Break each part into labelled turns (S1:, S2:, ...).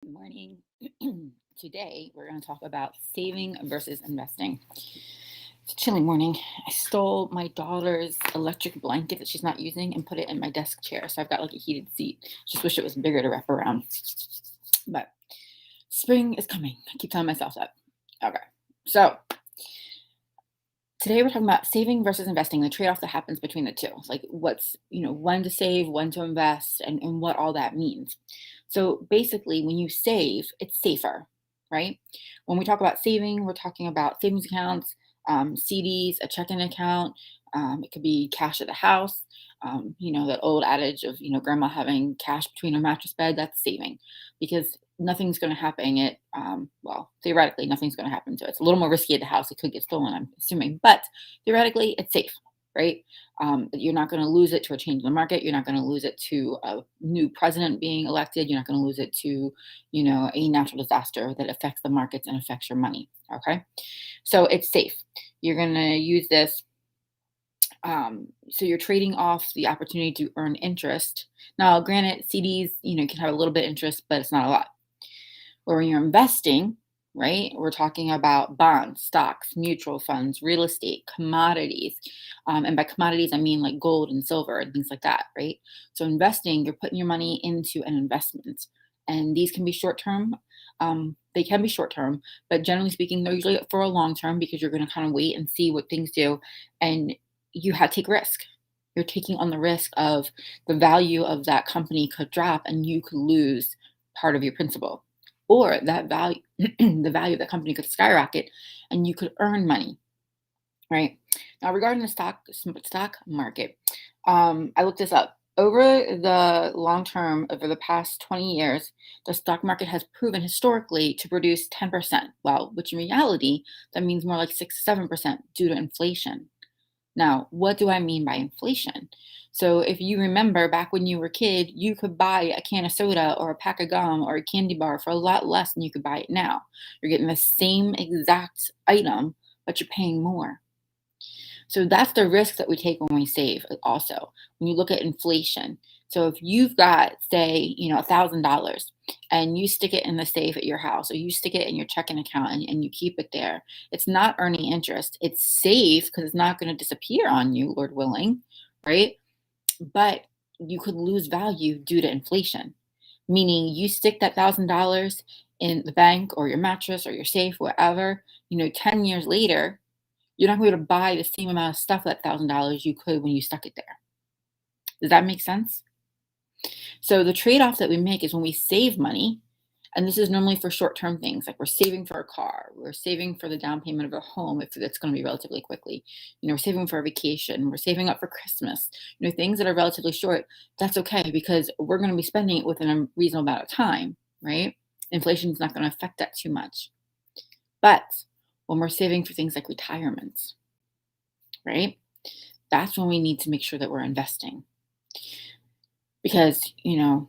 S1: Good morning. Today, we're going to talk about saving versus investing. It's a chilly morning. I stole my daughter's electric blanket that she's not using and put it in my desk chair. So I've got like a heated seat. Just wish it was bigger to wrap around. But spring is coming. I keep telling myself that. Okay. So today we're talking about saving versus investing, the trade-off that happens between the two. Like what's, when to save, when to invest, and what all that means. So basically, when you save, it's safer, right? When we talk about saving, we're talking about savings accounts, CDs, a checking account. It could be cash at the house. That old adage of, grandma having cash between her mattress bed, that's saving because nothing's going to happen. Theoretically, nothing's going to happen to it. It's a little more risky at the house. It could get stolen, I'm assuming, but theoretically, it's safe, right? You're not going to lose it to a change in the market. You're not going to lose it to a new president being elected. You're not going to lose it to, a natural disaster that affects the markets and affects your money. Okay. So it's safe. You're going to use this. So you're trading off the opportunity to earn interest. Now, granted, CDs, can have a little bit of interest, but it's not a lot. Or when you're investing, right, we're talking about bonds, stocks, mutual funds, real estate, commodities. And by commodities, I mean like gold and silver and things like that, right? So investing, you're putting your money into an investment. And these can be short term. They can be short term, but generally speaking, they're usually for a long term because you're going to kind of wait and see what things do. And you have to take risk. You're taking on the risk of the value of that company could drop and you could lose part of your principal, or that value, the value of that company could skyrocket and you could earn money, right? Now, regarding the stock market, I looked this up. Over the long term, over the past 20 years, the stock market has proven historically to produce 10%, which in reality, that means more like 6 to 7% due to inflation. Now, what do I mean by inflation? So if you remember back when you were a kid, you could buy a can of soda or a pack of gum or a candy bar for a lot less than you could buy it now. You're getting the same exact item, but you're paying more. So that's the risk that we take when we save also. When you look at inflation. So if you've got, say, $1,000 and you stick it in the safe at your house or you stick it in your checking account and you keep it there, it's not earning interest. It's safe because it's not going to disappear on you, Lord willing, right? But you could lose value due to inflation, meaning you stick that $1,000 in the bank or your mattress or your safe, whatever, 10 years later, you're not going to be able to buy the same amount of stuff that $1,000 you could when you stuck it there. Does that make sense? So the trade-off that we make is when we save money, and this is normally for short-term things, like we're saving for a car, we're saving for the down payment of a home if it's going to be relatively quickly. We're saving for a vacation, we're saving up for Christmas. Things that are relatively short, that's okay because we're going to be spending it within a reasonable amount of time, right? Inflation is not going to affect that too much. But when we're saving for things like retirement, right? That's when we need to make sure that we're investing. Because, I'm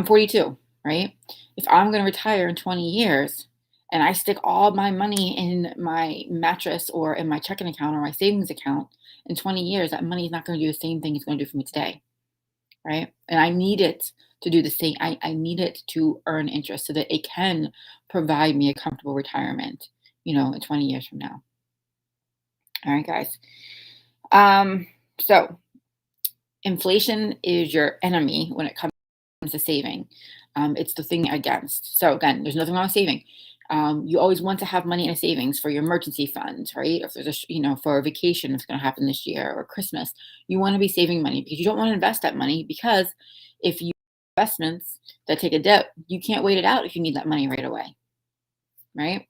S1: 42, right? If I'm going to retire in 20 years and I stick all my money in my mattress or in my checking account or my savings account in 20 years, that money is not going to do the same thing it's going to do for me today, right? And I need it to do the same. I need it to earn interest so that it can provide me a comfortable retirement, in 20 years from now. All right, guys. So inflation is your enemy when it comes to saving. It's the thing against. So again, there's nothing wrong with saving. You always want to have money in a savings for your emergency fund, right? If there's for a vacation that's going to happen this year or Christmas, you want to be saving money because you don't want to invest that money because if you investments that take a dip, you can't wait it out if you need that money right away, right?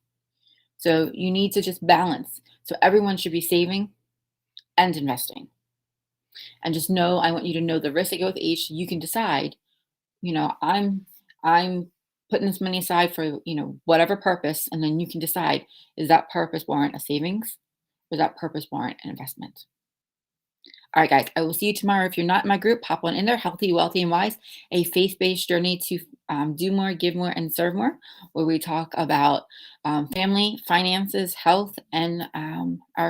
S1: So you need to just balance. So everyone should be saving and investing. And just know, I want you to know the risks that go with each. So you can decide, I'm putting this money aside for, whatever purpose. And then you can decide, is that purpose warrant a savings? Or does that purpose warrant an investment? All right, guys, I will see you tomorrow. If you're not in my group, pop on in there, Healthy, Wealthy, and Wise, a faith-based journey to do more, give more, and serve more, where we talk about family, finances, health, and our